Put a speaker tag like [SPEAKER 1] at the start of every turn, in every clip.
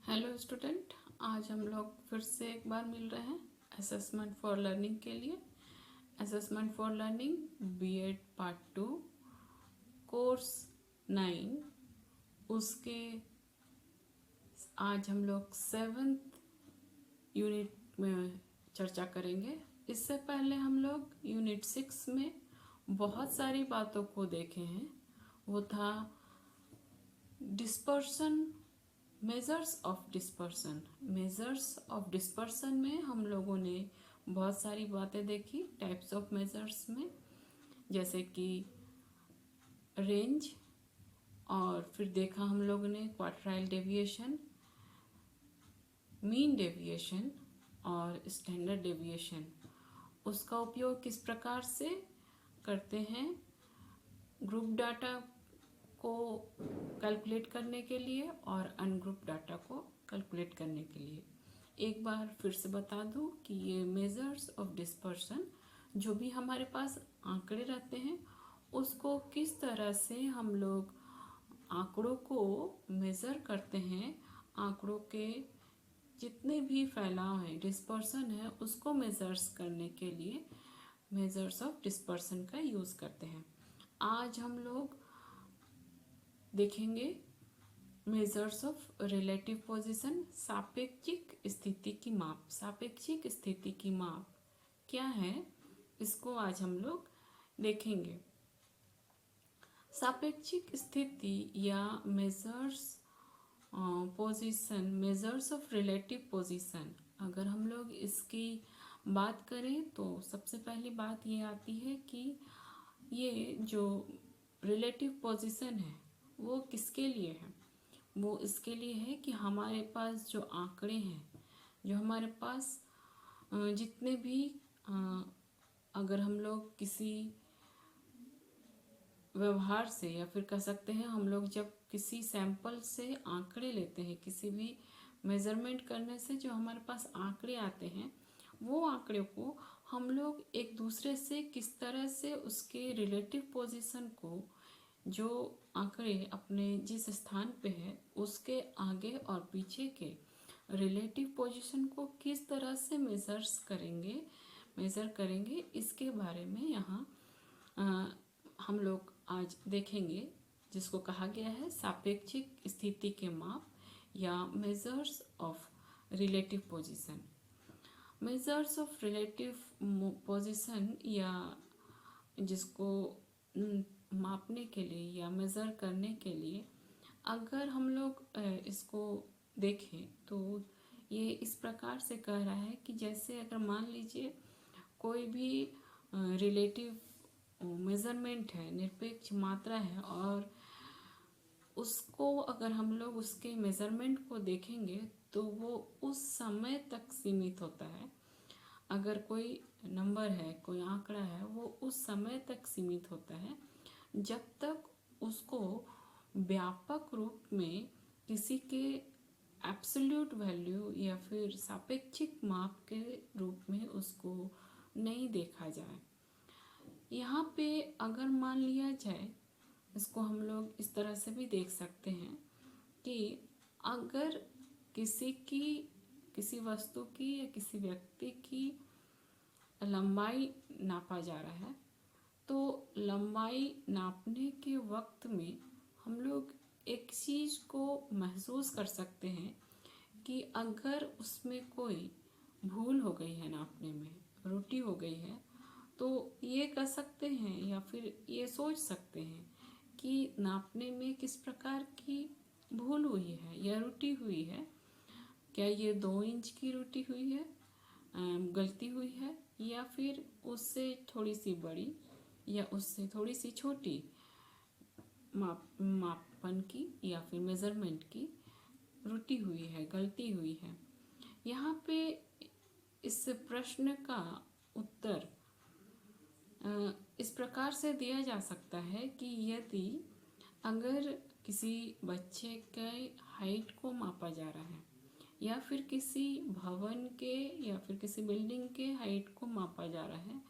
[SPEAKER 1] Hello student, आज हम लोग फिर से एक बार मिल रहे हैं असेसमेंट फॉर लर्निंग के लिए। Assessment for learning BEd part 2 course 9 उसके आज हम लोग 7th यूनिट में चर्चा करेंगे। इससे पहले हम लोग यूनिट 6 में बहुत सारी बातों को देखे हैं। वो था dispersion, measures of dispersion. Measures of dispersion में हम लोगों ने बहुत सारी बातें देखी टाइप्स ऑफ मेजर्स में, जैसे कि रेंज, और फिर देखा हम लोगों ने क्वार्टाइल डेविएशन, मीन डेविएशन और स्टैंडर्ड डेविएशन। उसका उपयोग किस प्रकार से करते हैं ग्रुप डाटा को कैलकुलेट करने के लिए और अनग्रुप डाटा को कैलकुलेट करने के लिए। एक बार फिर से बता दूं कि ये मेजर्स ऑफ डिस्पर्सन, जो भी हमारे पास आंकड़े रहते हैं उसको किस तरह से हम लोग आंकड़ों को मेज़र करते हैं, आंकड़ों के जितने भी फैलाव है, डिस्पर्सन है, उसको मेजर्स करने के लिए मेजर्स ऑफ डिस्पर्सन का यूज़ करते हैं। आज हम लोग देखेंगे मेजर्स ऑफ रिलेटिव पोजीशन, सापेक्षिक स्थिति की माप। सापेक्षिक स्थिति की माप क्या है, इसको आज हम लोग देखेंगे। सापेक्षिक स्थिति या measures position, measures of relative position, अगर हम लोग इसकी बात करें तो सबसे पहली बात ये आती है कि ये जो रिलेटिव पोजीशन है वो किसके लिए है। वो इसके लिए है कि हमारे पास जो आंकड़े हैं, जो हमारे पास जितने भी अगर हम लोग किसी व्यवहार से, या फिर कह सकते हैं हम लोग जब किसी सैंपल से आंकड़े लेते हैं, किसी भी मेज़रमेंट करने से जो हमारे पास आंकड़े आते हैं, वो आंकड़े को हम लोग एक दूसरे से किस तरह से उसके रिलेटिव पोजीशन को, जो आंकड़े अपने जिस स्थान पे है उसके आगे और पीछे के रिलेटिव पोजीशन को किस तरह से मेज़र करेंगे, इसके बारे में यहाँ हम लोग आज देखेंगे, जिसको कहा गया है सापेक्षिक स्थिति के माप या measures of relative position. Measures of relative position या जिसको मापने के लिए या मेज़र करने के लिए अगर हम लोग इसको देखें तो ये इस प्रकार से कह रहा है कि जैसे अगर मान लीजिए कोई भी रिलेटिव मेज़रमेंट है, निरपेक्ष मात्रा है, और उसको अगर हम लोग उसके मेज़रमेंट को देखेंगे तो वो उस समय तक सीमित होता है। अगर कोई नंबर है, कोई आंकड़ा है, वो उस समय तक सीमित होता है जब तक उसको व्यापक रूप में किसी के एब्सोल्यूट वैल्यू या फिर सापेक्षिक माप के रूप में उसको नहीं देखा जाए। यहाँ पे अगर मान लिया जाए, इसको हम लोग इस तरह से भी देख सकते हैं कि अगर किसी वस्तु की या किसी व्यक्ति की लंबाई नापा जा रहा है, तो लंबाई नापने के वक्त में हम लोग एक चीज़ को महसूस कर सकते हैं कि अगर उसमें कोई भूल हो गई है, नापने में त्रुटि हो गई है, तो ये कह सकते हैं या फिर ये सोच सकते हैं कि नापने में किस प्रकार की भूल हुई है या त्रुटि हुई है। क्या ये 2 इंच की त्रुटि हुई है, गलती हुई है, या फिर उससे थोड़ी सी बड़ी या उससे थोड़ी सी छोटी मापन की या फिर मेज़रमेंट की त्रुटि हुई है, गलती हुई है। यहाँ पे इस प्रश्न का उत्तर इस प्रकार से दिया जा सकता है कि यदि अगर किसी बच्चे के हाइट को मापा जा रहा है, या फिर किसी भवन के या फिर किसी बिल्डिंग के हाइट को मापा जा रहा है,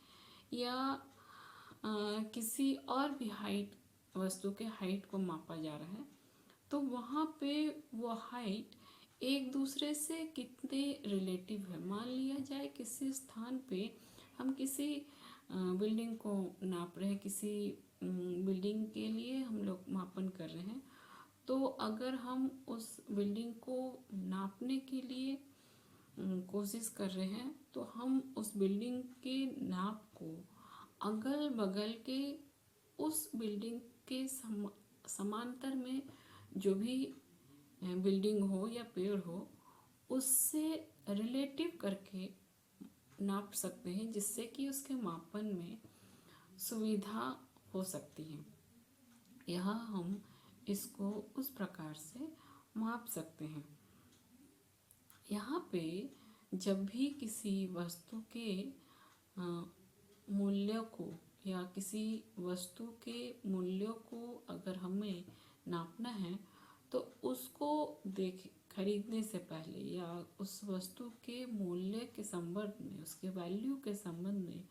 [SPEAKER 1] या किसी और भी वस्तु के हाइट को मापा जा रहा है, तो वहाँ पे वो हाइट एक दूसरे से कितने रिलेटिव है। मान लिया जाए किसी स्थान पे हम किसी बिल्डिंग को नाप रहे हैं, किसी बिल्डिंग के लिए हम लोग मापन कर रहे हैं। तो अगर हम उस बिल्डिंग को नापने के लिए कोशिश कर रहे हैं, तो हम उस बिल्डिंग के नाप को अगल बगल के उस बिल्डिंग के समांतर में जो भी बिल्डिंग हो या पेड़ हो, उससे रिलेटिव करके नाप सकते हैं, जिससे कि उसके मापन में सुविधा हो सकती है। यहाँ हम इसको उस प्रकार से माप सकते हैं। यहाँ पे जब भी किसी वस्तु के मूल्य को या किसी वस्तु के मूल्यों को अगर हमें नापना है, तो उसको खरीदने से पहले या उस वस्तु के मूल्य के संबंध में, उसके वैल्यू के संबंध में,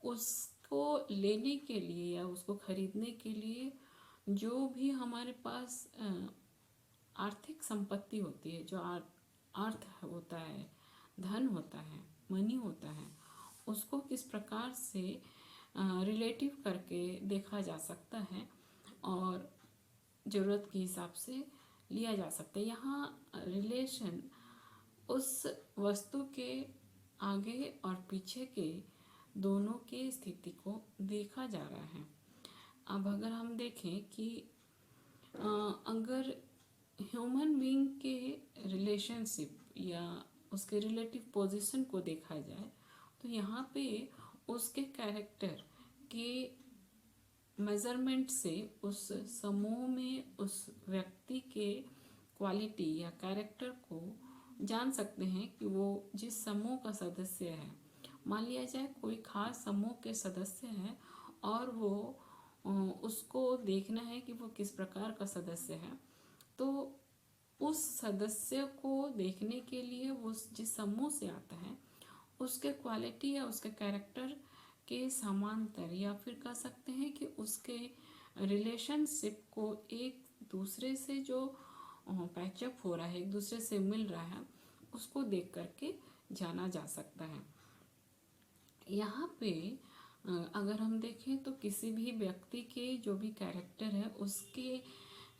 [SPEAKER 1] उसको लेने के लिए या उसको खरीदने के लिए जो भी हमारे पास आर्थिक संपत्ति होती है, जो अर्थ होता है, धन होता है, मनी होता है, उसको किस प्रकार से रिलेटिव करके देखा जा सकता है और ज़रूरत के हिसाब से लिया जा सकता है। यहाँ रिलेशन उस वस्तु के आगे और पीछे के दोनों की स्थिति को देखा जा रहा है। अब अगर हम देखें कि अगर ह्यूमन बीइंग के रिलेशनशिप या उसके रिलेटिव पोजीशन को देखा जाए, तो यहाँ पे उसके कैरेक्टर के मेज़रमेंट से उस समूह में उस व्यक्ति के क्वालिटी या कैरेक्टर को जान सकते हैं कि वो जिस समूह का सदस्य है। मान लिया जाए कोई खास समूह के सदस्य हैं और वो उसको देखना है कि वो किस प्रकार का सदस्य है, तो उस सदस्य को देखने के लिए वो जिस समूह से आता है उसके क्वालिटी या उसके कैरेक्टर के समांतर, या फिर कह सकते हैं कि उसके रिलेशनशिप को एक दूसरे से जो पैचअप हो रहा है, एक दूसरे से मिल रहा है, उसको देख करके जाना जा सकता है। यहाँ पे अगर हम देखें तो किसी भी व्यक्ति के जो भी कैरेक्टर है उसके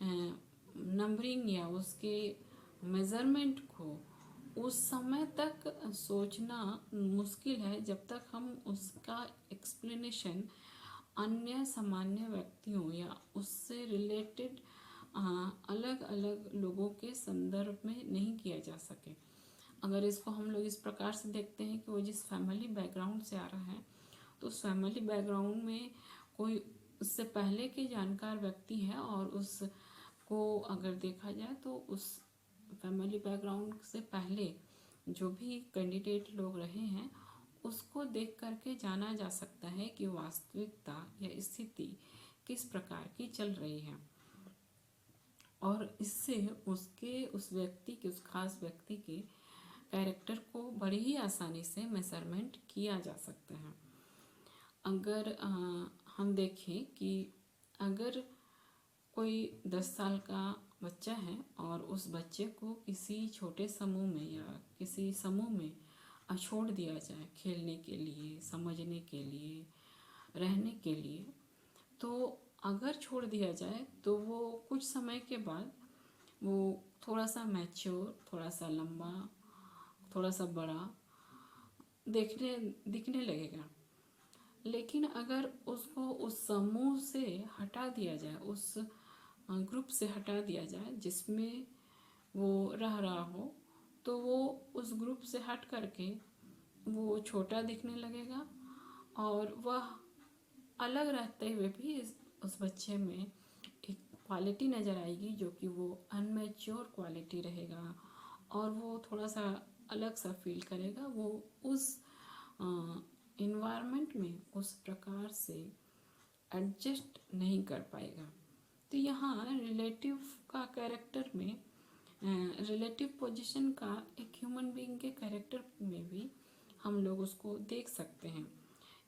[SPEAKER 1] नंबरिंग या उसके मेज़रमेंट को उस समय तक सोचना मुश्किल है जब तक हम उसका एक्सप्लेनेशन अन्य सामान्य व्यक्तियों या उससे रिलेटेड अलग अलग लोगों के संदर्भ में नहीं किया जा सके। अगर इसको हम लोग इस प्रकार से देखते हैं कि वो जिस फैमिली बैकग्राउंड से आ रहा है, तो उस फैमिली बैकग्राउंड में कोई उससे पहले के जानकार व्यक्ति है और उसको अगर देखा जाए तो उस फैमिली बैकग्राउंड से पहले जो भी कैंडिडेट लोग रहे हैं उसको देख करके जाना जा सकता है कि वास्तविकता या स्थिति किस प्रकार की चल रही है, और इससे उसके उस व्यक्ति के, उस खास व्यक्ति के कैरेक्टर को बड़ी ही आसानी से मेजरमेंट किया जा सकता है। अगर हम देखें कि अगर कोई 10 साल का बच्चा है और उस बच्चे को किसी छोटे समूह में या किसी समूह में छोड़ दिया जाए खेलने के लिए, समझने के लिए, रहने के लिए, तो अगर छोड़ दिया जाए तो वो कुछ समय के बाद वो थोड़ा सा मैच्योर, थोड़ा सा लंबा, थोड़ा सा बड़ा दिखने लगेगा। लेकिन अगर उसको उस समूह से हटा दिया जाए, उस ग्रुप से हटा दिया जाए जिसमें वो रह रहा हो, तो वो उस ग्रुप से हट करके वो छोटा दिखने लगेगा और वह अलग रहते हुए भी उस बच्चे में एक क्वालिटी नज़र आएगी जो कि वो अनमेच्योर क्वालिटी रहेगा और वो थोड़ा सा अलग सा फील करेगा। वो उस इन्वायरमेंट में उस प्रकार से एडजस्ट नहीं कर पाएगा। तो यहाँ रिलेटिव का कैरेक्टर में, रिलेटिव पोजीशन का एक ह्यूमन बीइंग के कैरेक्टर में भी हम लोग उसको देख सकते हैं।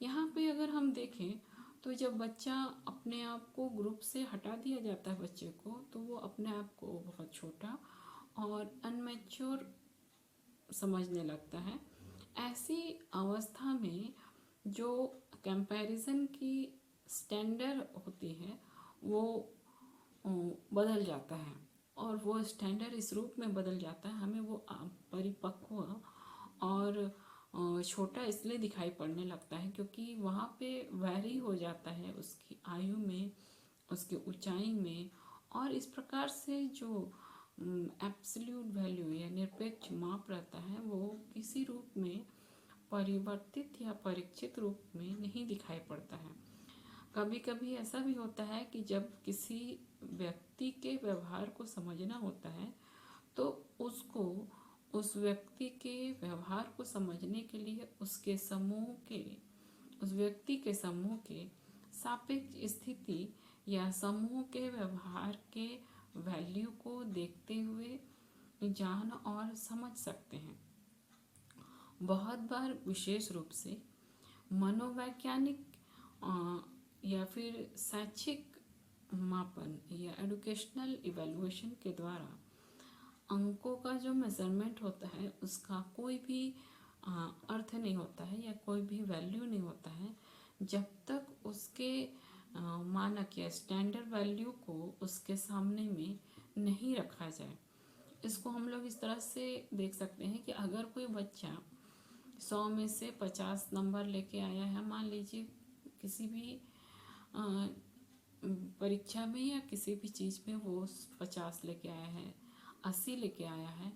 [SPEAKER 1] यहाँ पे अगर हम देखें तो जब बच्चा अपने आप को ग्रुप से हटा दिया जाता है बच्चे को, तो वो अपने आप को बहुत छोटा और अनमेच्योर समझने लगता है। ऐसी अवस्था में जो कंपैरिजन की स्टैंडर्ड होती है वो बदल जाता है, और वो स्टैंडर्ड इस रूप में बदल जाता है, हमें वो परिपक्व और छोटा इसलिए दिखाई पड़ने लगता है क्योंकि वहाँ पे वैरी हो जाता है उसकी आयु में, उसकी ऊंचाई में, और इस प्रकार से जो एब्सोल्यूट वैल्यू या निरपेक्ष माप रहता है वो किसी रूप में परिवर्तित या परीक्षित रूप में नहीं दिखाई पड़ता है। कभी कभी ऐसा भी होता है कि जब किसी व्यक्ति के व्यवहार को समझना होता है तो उसको उस व्यक्ति के व्यवहार को समझने के लिए उस व्यक्ति के समूह के सापेक्ष स्थिति या समूह के व्यवहार के वैल्यू को देखते हुए जान और समझ सकते हैं। बहुत बार विशेष रूप से मनोवैज्ञानिक या फिर शैक्षिक मापन या एजुकेशनल इवैल्यूएशन के द्वारा अंकों का जो मेजरमेंट होता है उसका कोई भी अर्थ नहीं होता है या कोई भी वैल्यू नहीं होता है जब तक उसके मानक या स्टैंडर्ड वैल्यू को उसके सामने में नहीं रखा जाए। इसको हम लोग इस तरह से देख सकते हैं कि अगर कोई बच्चा 100 में से 50 नंबर लेके आया है, मान लीजिए किसी भी परीक्षा में या किसी भी चीज़ में वो 50 लेके आया है, 80 लेके आया है,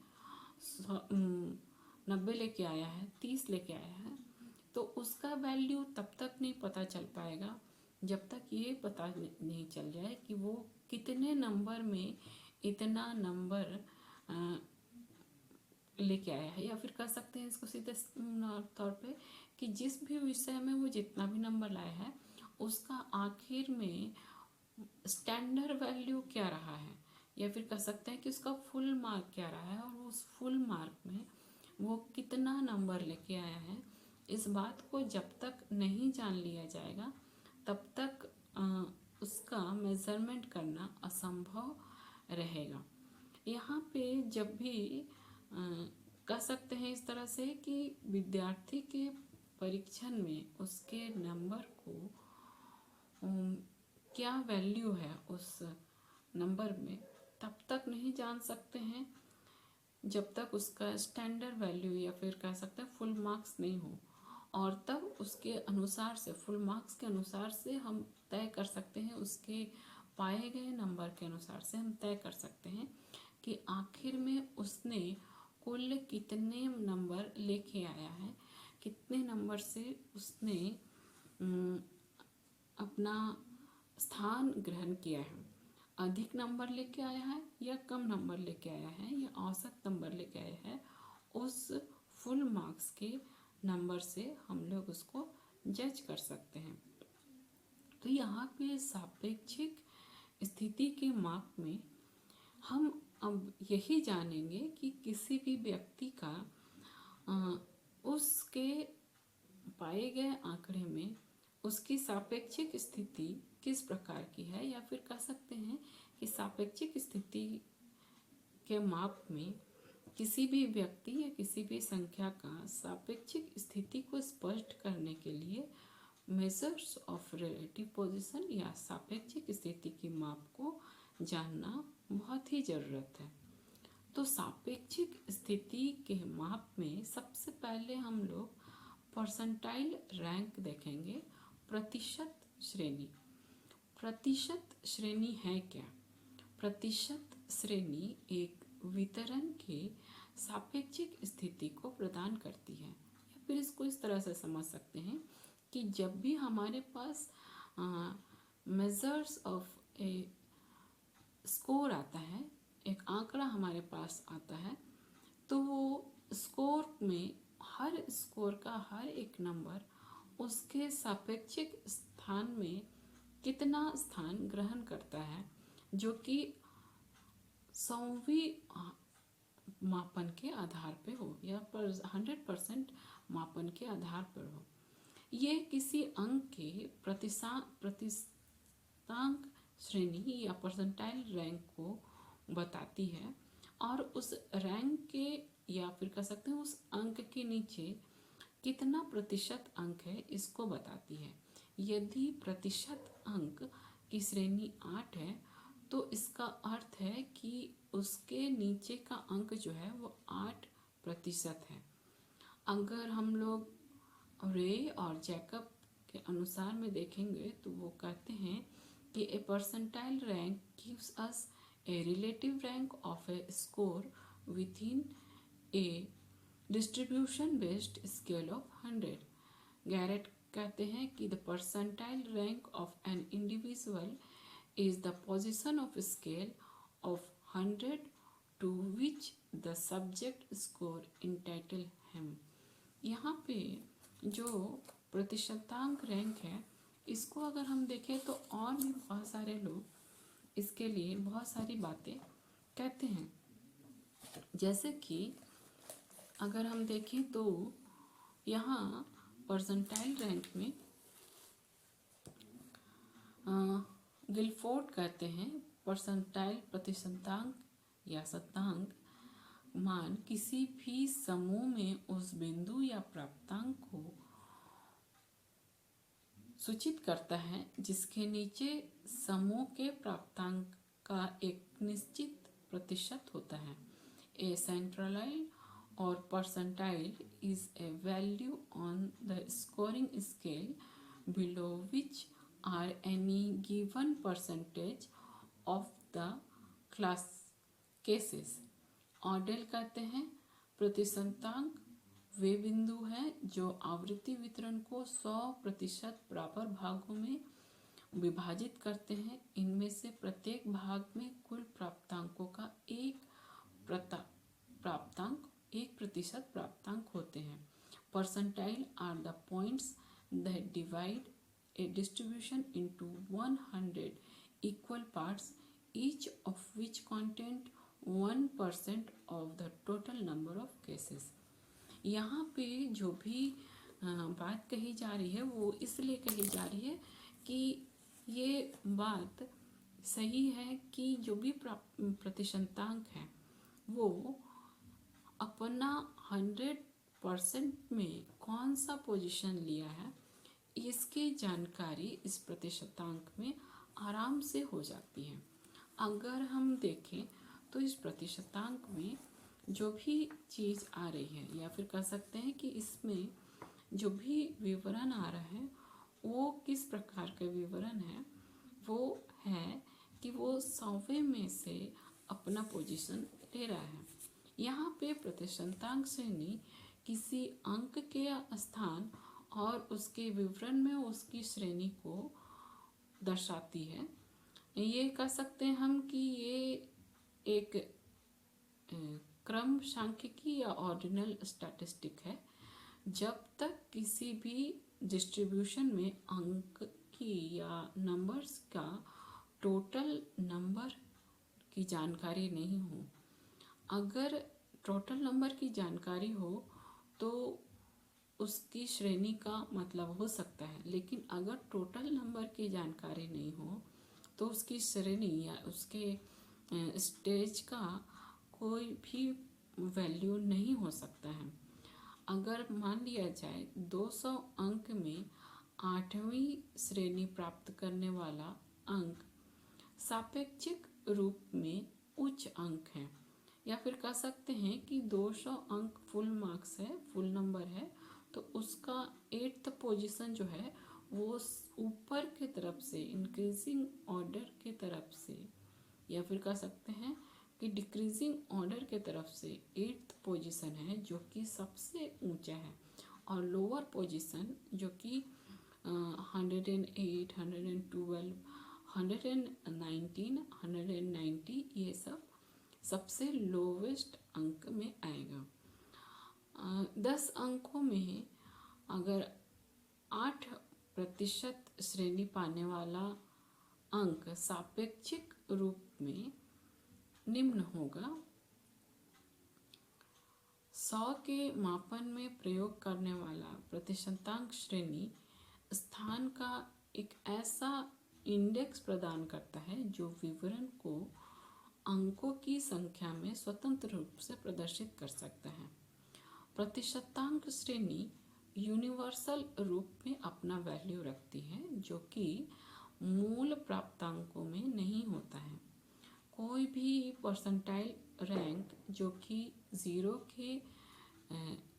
[SPEAKER 1] 90 लेके आया है, 30 लेके आया है, तो उसका वैल्यू तब तक नहीं पता चल पाएगा जब तक ये पता नहीं चल जाए कि वो कितने नंबर में इतना नंबर लेके आया है। या फिर कह सकते हैं इसको सीधे तौर पे कि जिस भी विषय में वो जितना भी नंबर लाया है उसका आखिर में स्टैंडर्ड वैल्यू क्या रहा है, या फिर कह सकते हैं कि उसका फुल मार्क क्या रहा है और उस फुल मार्क में वो कितना नंबर लेके आया है। इस बात को जब तक नहीं जान लिया जाएगा तब तक उसका मेजरमेंट करना असंभव रहेगा। यहाँ पे जब भी कह सकते हैं इस तरह से कि विद्यार्थी के परीक्षण में उसके नंबर को क्या वैल्यू है उस नंबर में तब तक नहीं जान सकते हैं जब तक उसका स्टैंडर्ड वैल्यू या फिर कह सकते हैं फुल मार्क्स नहीं हो, और तब उसके अनुसार से फुल मार्क्स के अनुसार से हम तय कर सकते हैं, उसके पाए गए नंबर के अनुसार से हम तय कर सकते हैं कि आखिर में उसने कुल कितने नंबर लेके आया है, कितने नंबर से उसने अपना स्थान ग्रहण किया है। अधिक नंबर लेके आया है या कम नंबर लेके आया है या औसत नंबर लेके आया है, उस फुल मार्क्स के नंबर से हम लोग उसको जज कर सकते हैं। तो यहाँ पे सापेक्षिक स्थिति के माप में हम अब यही जानेंगे कि किसी भी व्यक्ति का उसके पाए गए आंकड़े में उसकी सापेक्षिक स्थिति किस प्रकार की है, या फिर कह सकते हैं कि सापेक्षिक स्थिति के माप में किसी भी व्यक्ति या किसी भी संख्या का सापेक्षिक स्थिति को स्पष्ट करने के लिए मेजर्स ऑफ रिलेटिव पोजीशन या सापेक्षिक स्थिति की माप को जानना बहुत ही ज़रूरत है। तो सापेक्षिक स्थिति के माप में सबसे पहले हम लोग परसेंटाइल रैंक देखेंगे। प्रतिशत श्रेणी। प्रतिशत श्रेणी है क्या? प्रतिशत श्रेणी एक वितरण के सापेक्षिक स्थिति को प्रदान करती है। या फिर इसको इस तरह से समझ सकते हैं कि जब भी हमारे पास मेजर्स ऑफ ए स्कोर आता है, एक आंकड़ा हमारे पास आता है, तो वो स्कोर में हर स्कोर का हर एक नंबर उसके सापेक्षिक स्थान में कितना स्थान ग्रहण करता है, जो कि 100वीं मापन के आधार पे हो या 100% मापन के आधार पर हो। ये किसी अंक के प्रतिशतांक श्रेणी या परसेंटाइल रैंक को बताती है, और उस रैंक के या फिर कह सकते हैं उस अंक के नीचे कितना प्रतिशत अंक है इसको बताती है। यदि प्रतिशत अंक की श्रेणी 8 है तो इसका अर्थ है कि उसके नीचे का अंक जो है वो 8% है। अगर हम लोग रे और जैकब के अनुसार में देखेंगे तो वो कहते हैं कि a percentile rank gives us a relative rank of a score within a distribution based scale of 100। Garrett कहते हैं कि the percentile rank of an individual is the position of scale of 100 to which the subject score entitle him. यहाँ पे जो प्रतिशतांक rank है इसको अगर हम देखें तो और भी बहुत सारे लोग इसके लिए बहुत सारी बातें कहते हैं। जैसे कि अगर हम देखें तो यहाँ परसेंटाइल रैंक में गिलफोर्ड कहते हैं परसेंटाइल प्रतिशतांक या शतांक मान किसी भी समूह में उस बिंदु या प्राप्तांक को सूचित करता है जिसके नीचे समूह के प्राप्तांक का एक निश्चित प्रतिशत होता है। ए सेंट्रलाइल और percentile is a value on the scoring scale below which are any given percentage of the class cases. ऑर्डेल कहते हैं प्रतिशतांक वे बिंदु हैं जो आवृत्ति वितरण को 100% बराबर भागों में विभाजित करते हैं। इनमें से प्रत्येक भाग में कुल प्राप्तांकों का 1% प्राप्तांक होते हैं। Percentile are the points that divide a distribution into 100 equal parts each of which content 1% of the total number of cases. यहाँ पे जो भी बात कही जा रही है वो इसलिए कही जा रही है कि ये बात सही है कि जो भी प्रतिशतांक है वो अपना 100% में कौन सा पोजीशन लिया है इसकी जानकारी इस प्रतिशतांक में आराम से हो जाती है। अगर हम देखें तो इस प्रतिशतांक में जो भी चीज़ आ रही है या फिर कह सकते हैं कि इसमें जो भी विवरण आ रहा है वो किस प्रकार का विवरण है, वो है कि वो 100वें में से अपना पोजीशन ले रहा है। यहाँ पे प्रतिशतांक श्रेणी किसी अंक के स्थान और उसके विवरण में उसकी श्रेणी को दर्शाती है। ये कह सकते हैं हम कि ये एक क्रम सांख्यिकी या ऑर्डिनल स्टैटिस्टिक है। जब तक किसी भी डिस्ट्रीब्यूशन में अंक की या नंबर्स का टोटल नंबर की जानकारी नहीं हो, अगर टोटल नंबर की जानकारी हो तो उसकी श्रेणी का मतलब हो सकता है, लेकिन अगर टोटल नंबर की जानकारी नहीं हो तो उसकी श्रेणी या उसके स्टेज का कोई भी वैल्यू नहीं हो सकता है। अगर मान लिया जाए 200 अंक में 8वीं श्रेणी प्राप्त करने वाला अंक सापेक्षिक रूप में उच्च अंक है, या फिर कह सकते हैं कि 200 अंक फुल मार्क्स है, फुल नंबर है, तो उसका 8th पोजीशन जो है वो ऊपर की तरफ से इंक्रीजिंग ऑर्डर की तरफ से, या फिर कह सकते हैं कि डिक्रीजिंग ऑर्डर के तरफ से 8th पोजीशन है जो कि सबसे ऊंचा है, और लोअर पोजीशन जो कि 108, 112, 119, 190 ये सब सबसे लोवेस्ट अंक में आएगा। 10 अंकों में अगर 8% श्रेणी पाने वाला अंक सापेक्षिक रूप में निम्न होगा। 100 के मापन में प्रयोग करने वाला प्रतिशतांक श्रेणी स्थान का एक ऐसा इंडेक्स प्रदान करता है जो विवरण को अंकों की संख्या में स्वतंत्र रूप से प्रदर्शित कर सकता है। प्रतिशतांक श्रेणी यूनिवर्सल रूप में अपना वैल्यू रखती है, जो कि मूल प्राप्तांकों में नहीं होता है। कोई भी परसेंटाइल रैंक जो कि 0 के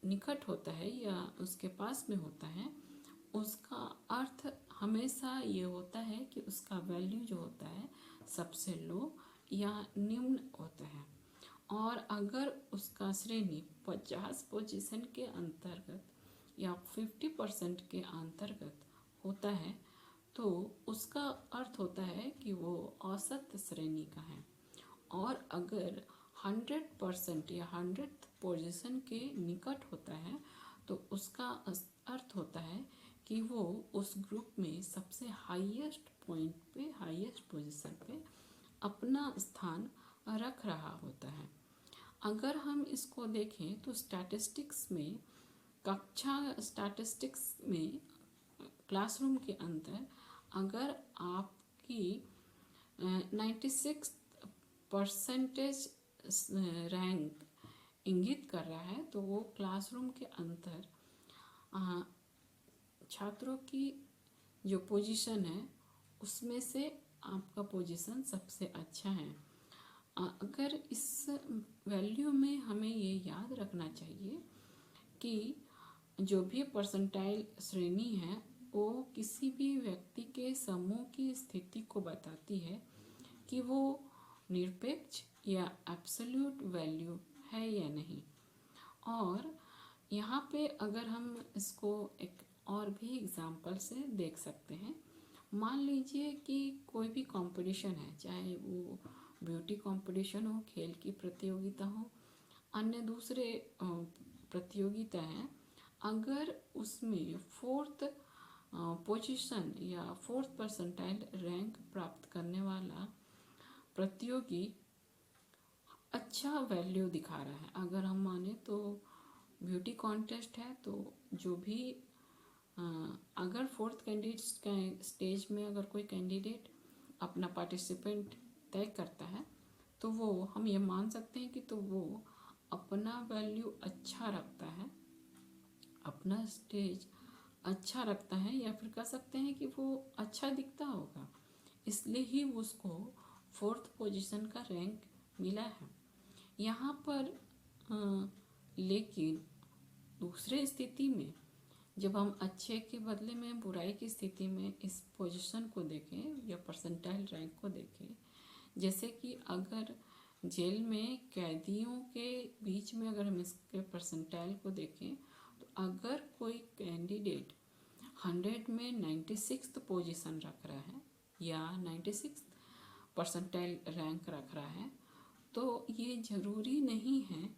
[SPEAKER 1] निकट होता है या उसके पास में होता है, उसका अर्थ हमेशा ये होता है कि उसका वैल्यू जो होता है सबसे लो या निम्न होता है। और अगर उसका श्रेणी 50 पोजीशन के अंतर्गत या 50% के अंतर्गत होता है, तो उसका अर्थ होता है कि वो औसत श्रेणी का है। और अगर 100% या 100 पोजीशन के निकट होता है, तो उसका अर्थ होता है कि वो उस ग्रुप में सबसे हाईएस्ट पॉइंट पे, हाईएस्ट पोजीशन पे अपना स्थान रख रहा होता है। अगर हम इसको देखें तो स्टैटिस्टिक्स में, स्टैटिस्टिक्स में क्लासरूम के अंदर अगर आपकी 96 परसेंटेज रैंक इंगित कर रहा है, तो वो क्लासरूम के अंदर छात्रों की जो पोजीशन है उसमें से आपका पोजीशन सबसे अच्छा है। अगर इस वैल्यू में हमें ये याद रखना चाहिए कि जो भी परसेंटाइल श्रेणी है वो किसी भी व्यक्ति के समूह की स्थिति को बताती है कि वो निरपेक्ष या एब्सोल्यूट वैल्यू है या नहीं। और यहाँ पे अगर हम इसको एक और भी एग्जांपल से देख सकते हैं। मान लीजिए कि कोई भी कंपटीशन है, चाहे वो ब्यूटी कंपटीशन हो, खेल की प्रतियोगिता हो, अन्य दूसरे प्रतियोगिता हैं। अगर उसमें 4th पोजीशन या 4th परसेंटाइल रैंक प्राप्त करने वाला प्रतियोगी अच्छा वैल्यू दिखा रहा है, अगर हम माने तो ब्यूटी कॉन्टेस्ट है, तो जो भी अगर 4th कैंडिडेट का स्टेज में अगर कोई कैंडिडेट अपना पार्टिसिपेंट तय करता है, तो वो हम ये मान सकते हैं कि तो वो अपना वैल्यू अच्छा रखता है, अपना स्टेज अच्छा रखता है, या फिर कह सकते हैं कि वो अच्छा दिखता होगा, इसलिए ही उसको 4th पोजीशन का रैंक मिला है। यहाँ पर लेकिन दूसरे स्थिति में जब हम अच्छे के बदले में बुराई की स्थिति में इस पोजीशन को देखें या परसेंटाइल रैंक को देखें, जैसे कि अगर जेल में कैदियों के बीच में अगर हम इसके परसेंटाइल को देखें, तो अगर कोई कैंडिडेट 100 में 96th पोजीशन रख रहा है या 96th परसेंटाइल रैंक रख रहा है, तो ये ज़रूरी नहीं है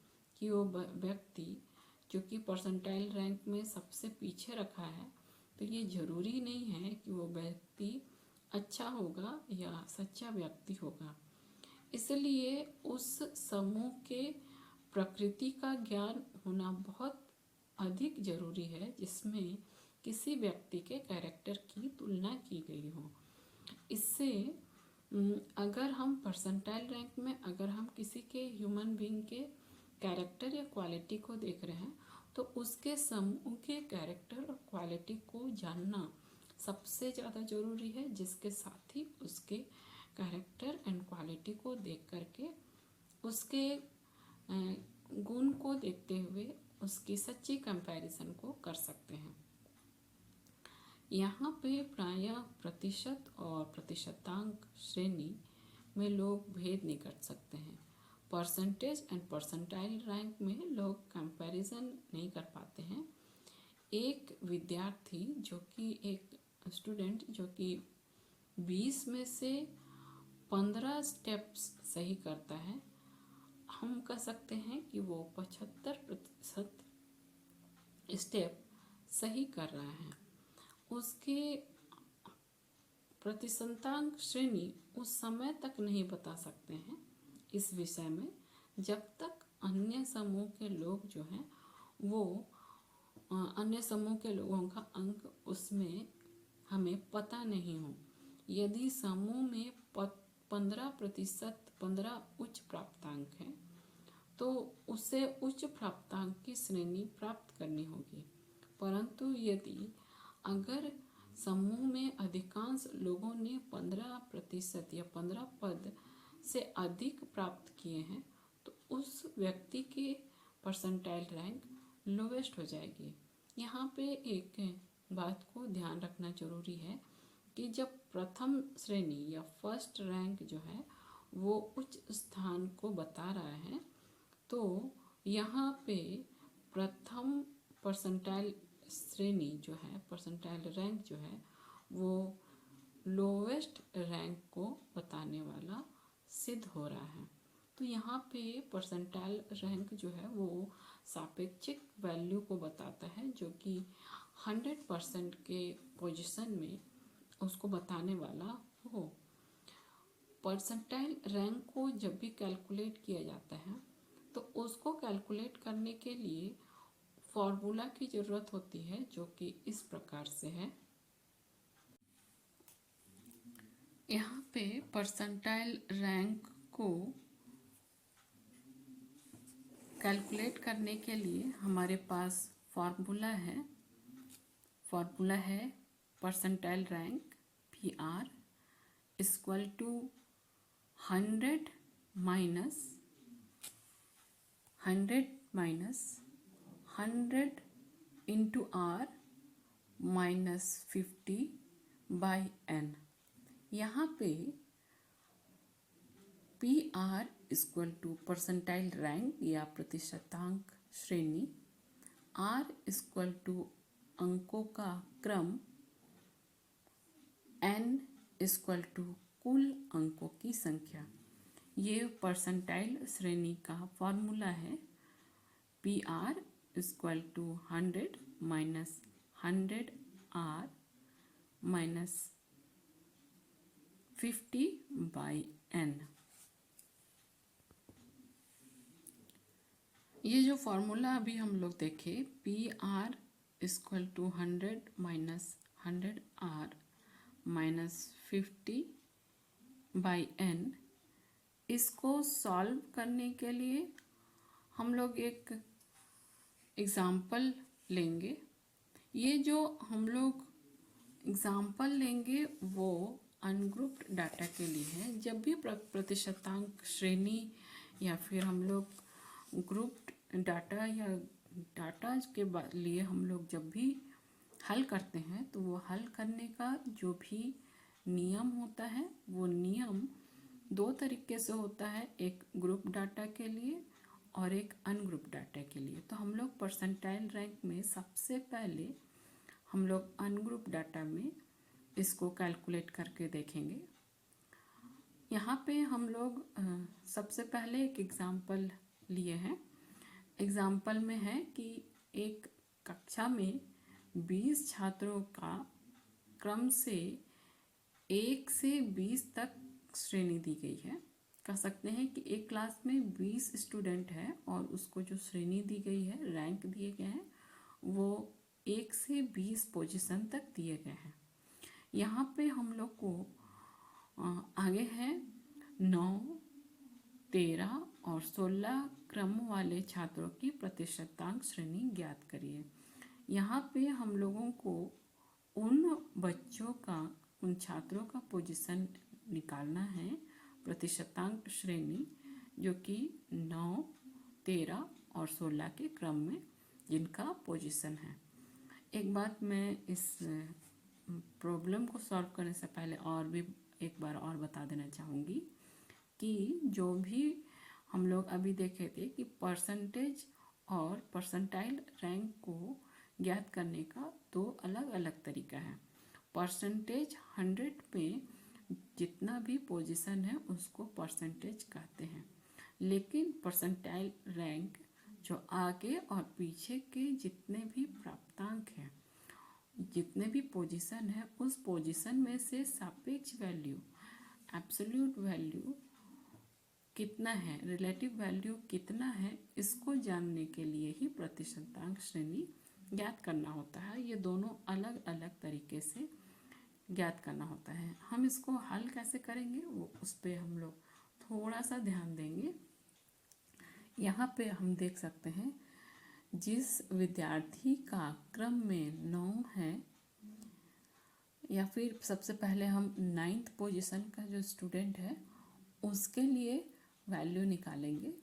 [SPEAKER 1] कि वो व्यक्ति जो कि परसेंटाइल रैंक में सबसे पीछे रखा है, तो ये ज़रूरी नहीं है कि वो व्यक्ति अच्छा होगा या सच्चा व्यक्ति होगा। इसलिए उस समूह के प्रकृति का ज्ञान होना बहुत अधिक ज़रूरी है, जिसमें किसी व्यक्ति के कैरेक्टर की तुलना की गई हो। इससे अगर हम परसेंटाइल रैंक में अगर हम किसी के ह्यूमन बीइंग के कैरेक्टर या क्वालिटी को देख रहे हैं, तो उसके समूह के कैरेक्टर और क्वालिटी को जानना सबसे ज़्यादा ज़रूरी है, जिसके साथ ही उसके कैरेक्टर एंड क्वालिटी को देख करके उसके गुण को देखते हुए उसकी सच्ची कंपैरिजन को कर सकते हैं। यहाँ पे प्रायः प्रतिशत और प्रतिशतांक श्रेणी में लोग भेद नहीं कर सकते हैं। परसेंटेज एंड परसेंटाइल रैंक में लोग कंपैरिजन नहीं कर पाते हैं। एक विद्यार्थी जो कि एक स्टूडेंट जो कि 20 में से 15 स्टेप्स सही करता है, हम कह सकते हैं कि वो 75% स्टेप सही कर रहा है। उसके प्रतिशतांक श्रेणी उस समय तक नहीं बता सकते हैं इस विषय में जब तक अन्य समूह के लोग जो हैं वो अन्य समूह के लोगों का अंक उसमें हमें पता नहीं हो। यदि समूह में 15% 15 उच्च प्राप्तांक हैं तो उसे उच्च प्राप्तांक की श्रेणी प्राप्त करनी होगी। परंतु यदि अगर समूह में अधिकांश लोगों ने 15% या 15 पद से अधिक प्राप्त किए हैं तो उस व्यक्ति के परसेंटाइल रैंक लोवेस्ट हो जाएगी। यहाँ पे एक बात को ध्यान रखना जरूरी है कि जब प्रथम श्रेणी या फर्स्ट रैंक जो है वो उच्च स्थान को बता रहा है तो यहाँ पे प्रथम परसेंटाइल श्रेणी जो है, परसेंटाइल रैंक जो है वो लोवेस्ट रैंक को बताने वाला सिद्ध हो रहा है। तो यहाँ पे परसेंटाइल रैंक जो है वो सापेक्षिक वैल्यू को बताता है जो कि 100% के पोजीशन में उसको बताने वाला हो। परसेंटाइल रैंक को जब भी कैलकुलेट किया जाता है तो उसको कैलकुलेट करने के लिए फॉर्मूला की ज़रूरत होती है जो कि इस प्रकार से है। यहाँ पे परसेंटाइल रैंक को कैलकुलेट करने के लिए हमारे पास फॉर्मूला है percentile rank PR equal to 100 minus 100 into R minus 50/N। यहाँ पे PR equal to percentile rank या प्रतिशतांक श्रेणी, R इक्वल टू अंकों का क्रम, N इक्वल टू कुल अंकों की संख्या। ये परसेंटाइल श्रेणी का फॉर्मूला है। PR equal to 100 minus 100R minus 50/N। ये जो फॉर्मूला अभी हम लोग देखे PR equal to 100 minus 100R minus 50/N, इसको सॉल्व करने के लिए हम लोग एक एग्ज़ाम्पल लेंगे। ये जो हम लोग एग्ज़ाम्पल लेंगे वो अनग्रुप्ड डाटा के लिए है। जब भी प्रतिशतांक श्रेणी या फिर हम लोग ग्रुप्ड डाटा या डाटा के लिए हम लोग जब भी हल करते हैं तो वो हल करने का जो भी नियम होता है वो नियम दो तरीके से होता है, एक ग्रुप डाटा के लिए और एक अनग्रुप डाटा के लिए। तो हम लोग परसेंटाइल रैंक में सबसे पहले हम लोग अनग्रुप डाटा में इसको कैलकुलेट करके देखेंगे। यहाँ पे हम लोग सबसे पहले एक एग्ज़ाम्पल लिए हैं। एग्ज़ाम्पल में है कि एक कक्षा में 20 छात्रों का क्रम से 1 से 20 तक श्रेणी दी गई है। कह सकते हैं कि एक क्लास में 20 स्टूडेंट है और उसको जो श्रेणी दी गई है, रैंक दिए गए हैं, वो 1 से 20 पोजीशन तक दिए गए हैं। यहाँ पे हम लोग को आगे है 9, 13 और 16 क्रम वाले छात्रों की प्रतिशतांक श्रेणी ज्ञात करिए। यहाँ पे हम लोगों को उन बच्चों का, उन छात्रों का पोजीशन निकालना है, प्रतिशतांक श्रेणी जो कि 9, 13 और 16 के क्रम में जिनका पोजीशन है। एक बात मैं इस प्रॉब्लम को सॉल्व करने से पहले और भी एक बार और बता देना चाहूँगी कि जो भी हम लोग अभी देखे थे कि परसेंटेज और परसेंटाइल रैंक को ज्ञात करने का दो अलग अलग तरीका है। परसेंटेज 100 में जितना भी पोजीशन है उसको परसेंटेज कहते हैं, लेकिन परसेंटाइल रैंक जो आगे और पीछे के जितने भी प्राप्तांक हैं, जितने भी पोजीशन है, उस पोजीशन में से सापेक्ष वैल्यू, एब्सोल्यूट वैल्यू कितना है, रिलेटिव वैल्यू कितना है, इसको जानने के लिए ही प्रतिशतांक श्रेणी ज्ञात करना होता है। ये दोनों अलग अलग तरीके से ज्ञात करना होता है। हम इसको हल कैसे करेंगे वो उस पर हम लोग थोड़ा सा ध्यान देंगे। यहाँ पे हम देख सकते हैं जिस विद्यार्थी का क्रम में 9 है, या फिर सबसे पहले हम 9th पोजीशन का जो स्टूडेंट है उसके लिए वैल्यू निकालेंगे।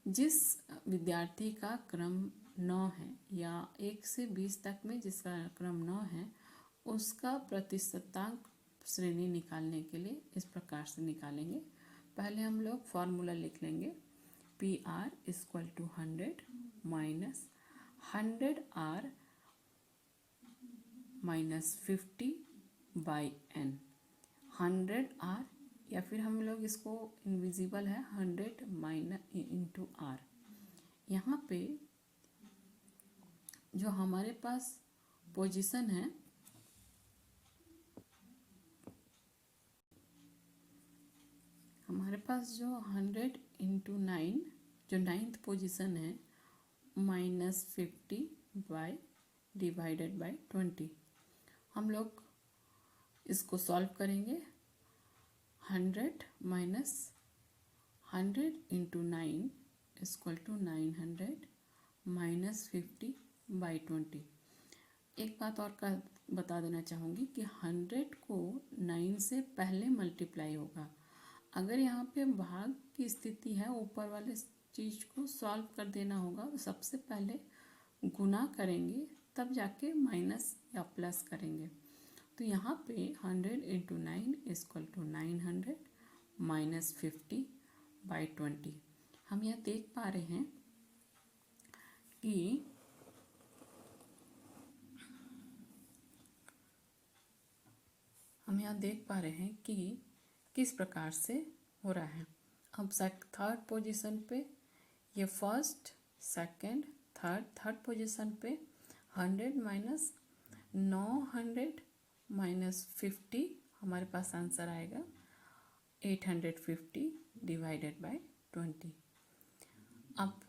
[SPEAKER 1] जिस विद्यार्थी का क्रम 9 है या 1 से 20 तक में जिसका क्रम 9 है, उसका प्रतिशतांक श्रेणी निकालने के लिए इस प्रकार से निकालेंगे। पहले हम लोग फॉर्मूला लिख लेंगे, PR equal to 100 minus 100R minus 50 by n। 100R या फिर हम लोग इसको इनविजिबल है 100 माइनस इंटू R। यहाँ पे जो हमारे पास पोजीशन है, हमारे पास जो 100 इंटू 9 जो 9th पोजीशन है माइनस 50 बाई डिवाइडेड बाई 20। हम लोग इसको सॉल्व करेंगे। 100 minus 100 into 9 equal to 900 minus 50 by 20। एक बात और का बता देना चाहूँगी कि 100 को 9 से पहले मल्टीप्लाई होगा। अगर यहाँ पे भाग की स्थिति है, ऊपर वाले चीज़ को सॉल्व कर देना होगा, तो सबसे पहले गुना करेंगे तब जाके माइनस या प्लस करेंगे। तो यहाँ पे 100 into 9 equal to 900 minus 50 by 20। हम यह देख पा रहे हैं कि किस प्रकार से हो रहा है। अब थर्ड पोजीशन पे ये फर्स्ट सेकंड थर्ड पोजीशन पे 100 माइनस 900 माइनस 50, हमारे पास आंसर आएगा 850 डिवाइडेड बाय 20। अब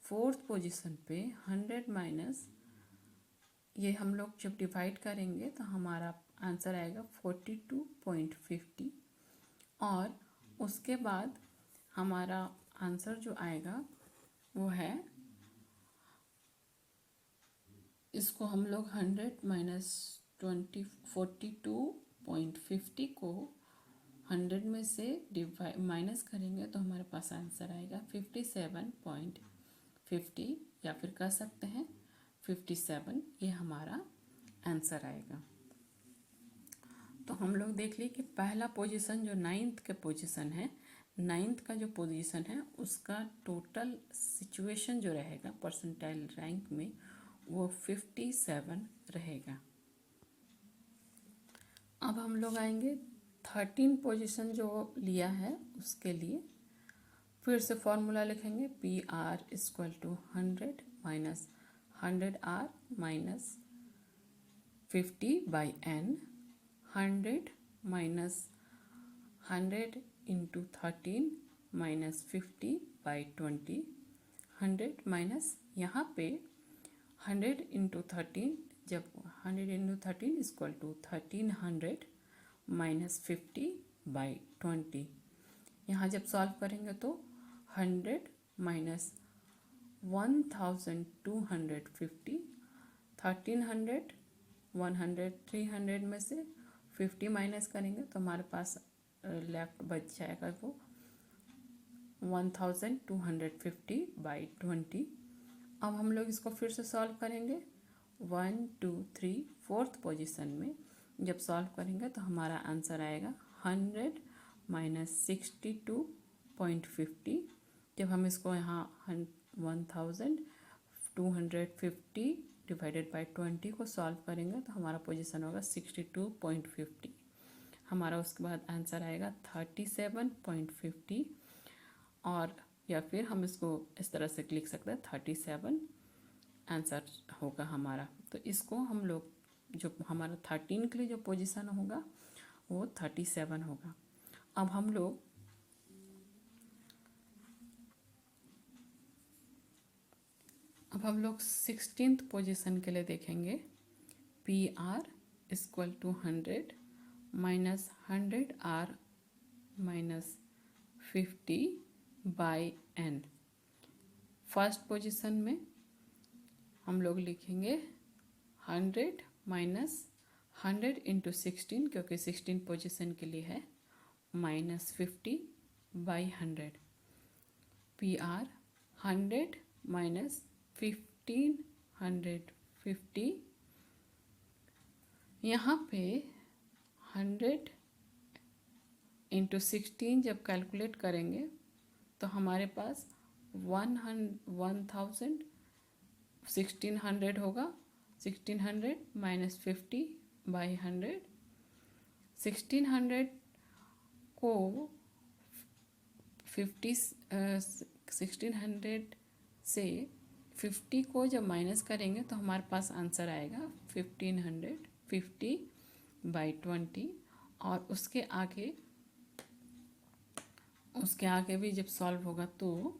[SPEAKER 1] फोर्थ पोजीशन पे 100 माइनस, ये हम लोग जब डिवाइड करेंगे तो हमारा आंसर आएगा 42.50, और उसके बाद हमारा आंसर जो आएगा वो है, इसको हम लोग 100 माइनस 42.50 को 100 में से माइनस करेंगे तो हमारे पास आंसर आएगा 57.50, या फिर कह सकते हैं 57। ये हमारा आंसर आएगा। तो हम लोग देख लिए कि पहला पोजीशन जो 9th के पोजीशन है, 9th का जो पोजीशन है उसका टोटल सिचुएशन जो रहेगा परसेंटाइल रैंक में वो 57 रहेगा। अब हम लोग आएंगे 13 पोजीशन जो लिया है उसके लिए, फिर से फॉर्मूला लिखेंगे, PR equal to 100 minus 100R minus 50 by n। 100 minus 100 into 13 minus 50 by 20। 100 minus यहाँ पे 100 इंटू 13, जब 100 into 13 equal to 1300 minus 50 by 20। यहाँ जब सॉल्व करेंगे तो 100 माइनस 1250, 1300 100 300 में से 50 माइनस करेंगे तो हमारे पास लेफ्ट बच जाएगा वो 1250 बाई 20। अब हम लोग इसको फिर से सॉल्व करेंगे। 1 2 3 फोर्थ पोजीशन में जब सॉल्व करेंगे तो हमारा आंसर आएगा 100 माइनस 62.50। जब हम इसको यहाँ 1250 डिवाइडेड बाई 20 को सॉल्व करेंगे तो हमारा पोजीशन होगा 62.50। हमारा उसके बाद आंसर आएगा 37.50, और या फिर हम इसको इस तरह से लिख सकते हैं 37 आंसर होगा हमारा। तो इसको हम लोग जो हमारा 13 के लिए जो पोजीशन होगा वो 37 होगा। अब हम लोग अब हम लोग 16th पोजीशन के लिए देखेंगे। PR equal to 100 minus 100R minus 50 by n। First position में हम लोग लिखेंगे 100 माइनस 100 इंटू 16, क्योंकि 16 पोजीशन के लिए है, minus 50 by 100। P R 100 minus 1550। यहाँ पे 100 इंटू 16 जब कैलकुलेट करेंगे तो हमारे पास 1600 होगा। 1600 माइनस 50 बाई 100। 1600 को 1600 से 50 को जब माइनस करेंगे तो हमारे पास आंसर आएगा 1550 बाई 20। और उसके आगे भी जब सॉल्व होगा तो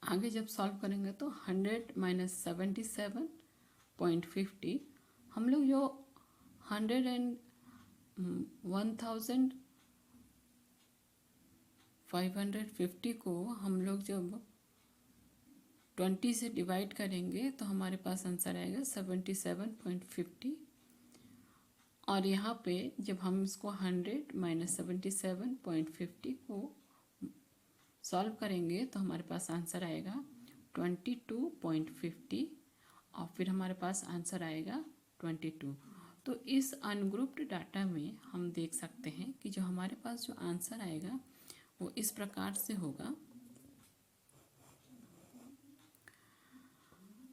[SPEAKER 1] आगे जब सॉल्व करेंगे तो 100 माइनस 77.50, हम लोग जो 100 एंड 1550 को हम लोग जब 20 से डिवाइड करेंगे तो हमारे पास आंसर आएगा 77.50। और यहाँ पे जब हम इसको 100 माइनस 77.50 को सॉल्व करेंगे तो हमारे पास आंसर आएगा 22.50, और फिर हमारे पास आंसर आएगा 22। तो इस अनग्रुप्ड डाटा में हम देख सकते हैं कि जो हमारे पास जो आंसर आएगा वो इस प्रकार से होगा।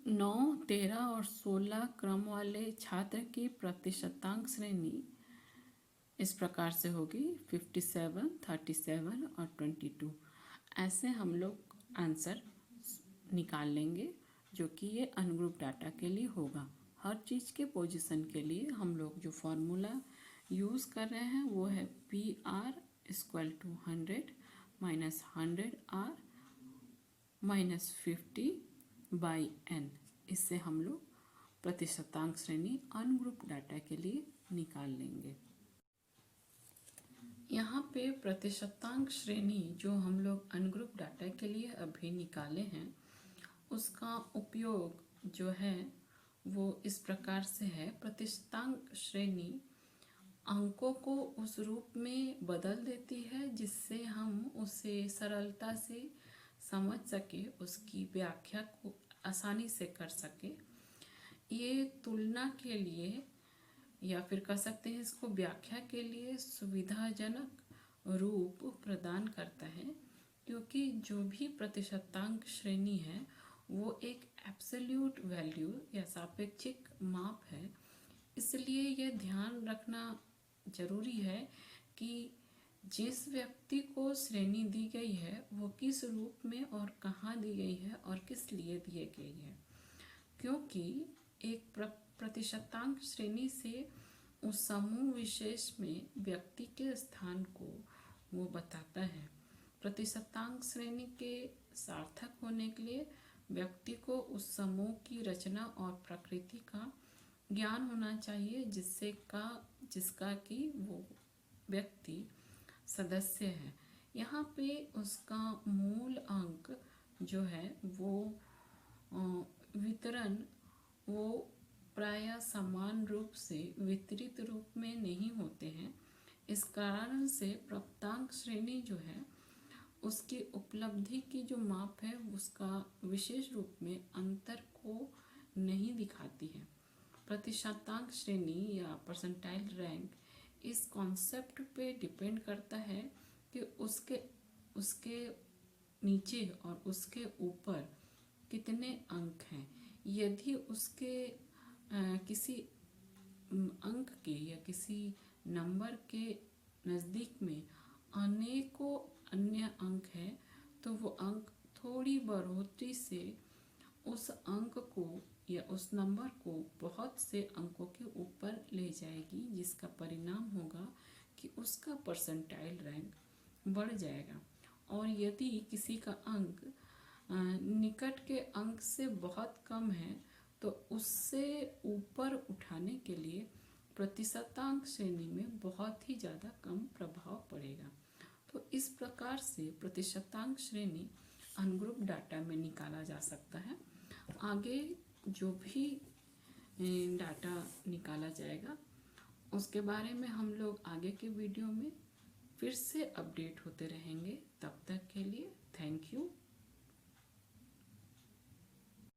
[SPEAKER 1] 9, 13 और 16 क्रम वाले छात्र की प्रतिशतांक श्रेणी इस प्रकार से होगी 57, 37 और 22। ऐसे हम लोग आंसर निकाल लेंगे, जो कि ये अनग्रुप डाटा के लिए होगा। हर चीज़ के पोजीशन के लिए हम लोग जो फॉर्मूला यूज़ कर रहे हैं वो है PR equal to 100 minus 100R minus 50 by n। इससे हम लोग प्रतिशतांक श्रेणी अनग्रुप डाटा के लिए निकाल लेंगे। यहाँ पे प्रतिशतांक श्रेणी जो हम लोग अनग्रुप डाटा के लिए अभी निकाले हैं उसका उपयोग जो है वो इस प्रकार से है। प्रतिशतांक श्रेणी अंकों को उस रूप में बदल देती है जिससे हम उसे सरलता से समझ सके, उसकी व्याख्या को आसानी से कर सके। ये तुलना के लिए या फिर कह सकते हैं इसको व्याख्या के लिए सुविधाजनक रूप प्रदान करता है, क्योंकि जो भी प्रतिशतांक श्रेणी है वो एक एब्सोल्यूट वैल्यू या सापेक्षिक माप है। इसलिए यह ध्यान रखना जरूरी है कि जिस व्यक्ति को श्रेणी दी गई है वो किस रूप में और कहाँ दी गई है और किस लिए दी गई है, क्योंकि एक प्रतिशतांक श्रेणी से उस समूह विशेष में व्यक्ति के स्थान को वो बताता है। प्रतिशतांक श्रेणी के सार्थक होने के लिए व्यक्ति को उस समूह की रचना और प्रकृति का ज्ञान होना चाहिए जिसका कि वो व्यक्ति सदस्य है। यहाँ पे उसका मूल अंक जो है वो वितरण वो प्रायः समान रूप से वितरित रूप में नहीं होते हैं। इस कारण से प्राप्तांक श्रेणी जो है उसकी उपलब्धि की जो माप है उसका विशेष रूप में अंतर को नहीं दिखाती है। प्रतिशतांक श्रेणी या परसेंटाइल रैंक इस कॉन्सेप्ट पे डिपेंड करता है कि उसके नीचे और उसके ऊपर कितने अंक हैं। यदि उसके किसी अंक के या किसी नंबर के नज़दीक में अनेकों अन्य अंक हैं तो वो अंक थोड़ी बढ़ोतरी से उस अंक को या उस नंबर को बहुत से अंकों के ऊपर ले जाएगी, जिसका परिणाम होगा कि उसका परसेंटाइल रैंक बढ़ जाएगा। और यदि किसी का अंक निकट के अंक से बहुत कम है तो तो उससे ऊपर उठाने के लिए प्रतिशतांक श्रेणी में बहुत ही ज़्यादा कम प्रभाव पड़ेगा। तो इस प्रकार से प्रतिशतांक श्रेणी अनग्रुप डाटा में निकाला जा सकता है। आगे जो भी डाटा निकाला जाएगा उसके बारे में हम लोग आगे के वीडियो में फिर से अपडेट होते रहेंगे। तब तक के लिए थैंक यू।